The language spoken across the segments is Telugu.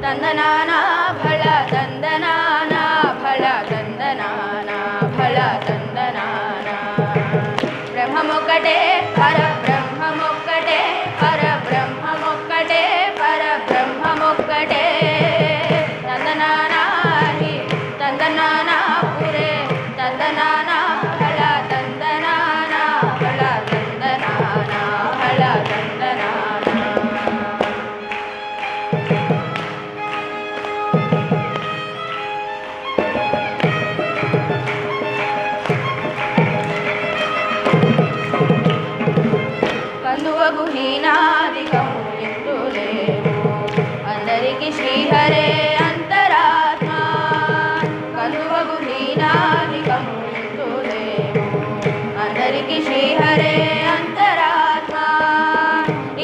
తందనానా భళ తందనానా భళ తందనానా భళ తందనానా బ్రహ్మమొక్కటే పరబ్రహ్మమొక్కటే పరబ్రహ్మమొక్కటే పరబ్రహ్మమొక్కటే తందనానా హి తందనానా పురే తందనానా భళ తందనానా భళ తందనానా భళ తందనానా కందువగు హీనాదికము ఇందులేవు అందరికి శ్రీహరే అంతరాత్మ కందువగు హీనాదికము ఇందులేవు అందరికి శ్రీహరే అంతరాత్మ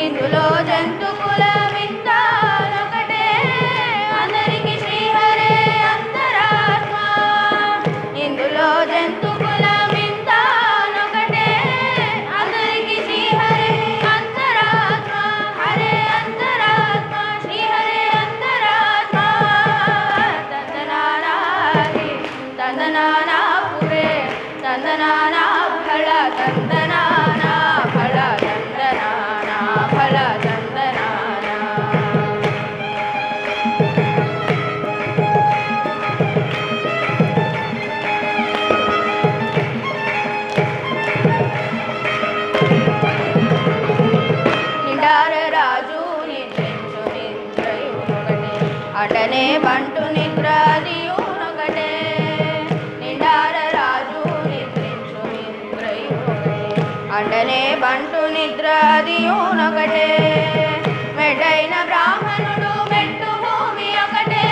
ఇందులో జంతు కులమింతానొకటే అందరికి శ్రీహరే అంతరాత్మ ఇందులో జంతు కులమింతానొకటే అందరికి శ్రీహరే అంతరాత్మ హరే అంతరాత్మ శ్రీహరే అంతరాత్మ తందనానా హి తందనానా పురే తందనానా భళ తందనానా భళ తందనానా భళ తందనానా నిండార రాజు నిద్రించు నిద్రయునొకటే అటనే బంటు నిద్రాదియునొకటే నిండార రాజు నిద్రించు నిద్రయునొకటే అటనే బంటు నిద్రాదియునొకటే మెడైన బ్రాహ్మణుడు మెట్టు భూమి ఒకటే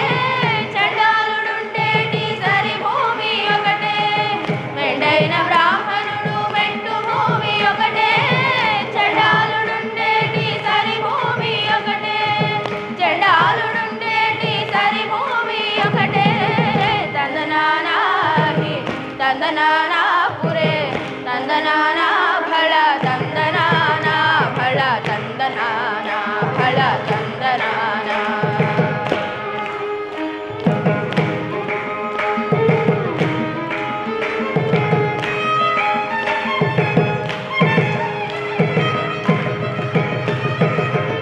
చండాలుడుండేటి సరి భూమి ఒకటే మెడైన బ్రాహ్మణుడు మెట్టు భూమి ఒకటే చండాలుడుండేటి సరి భూమి ఒకటే చండాలుడుండేటి సరి భూమి ఒకటే తందనానా హి తందనానా పురే తందనానా భళ తందనానా భళ తందనానా భళ తందనానా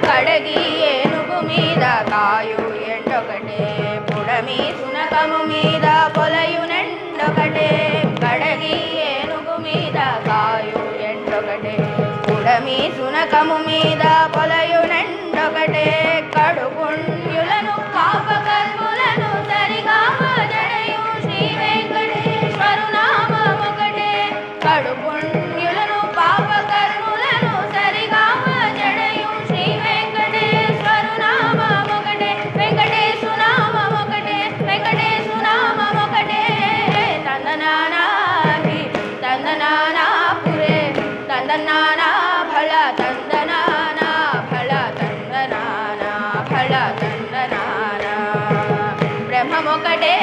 కడగి ఏనుగు మీద కాయు ఎండొకటే పుడమి సునకము మీద పొలయు నెండొకటే కడగి ఏనుగు మీద కాయు ఎండొకటే పుడమి సునకము మీద పొలయు నెండొకటే కడుపుణ్యులను కాపకల్ములను సరిగా జడయు శ్రీ వెంకటేశ్వరు నామమొకటే కడుపుణ్యులను పాపకర్ములను సరిగా జడయు శ్రీ వెంకటేశ్వరు నామమొకటే వెంకటేశు నామమొకటే వెంకటేశు నామమొకటే తందనానా హి తందనానా పురే తందనానా భళ తందనానా భళ తందనానా భళ తందనానా బ్రహ్మమొకటే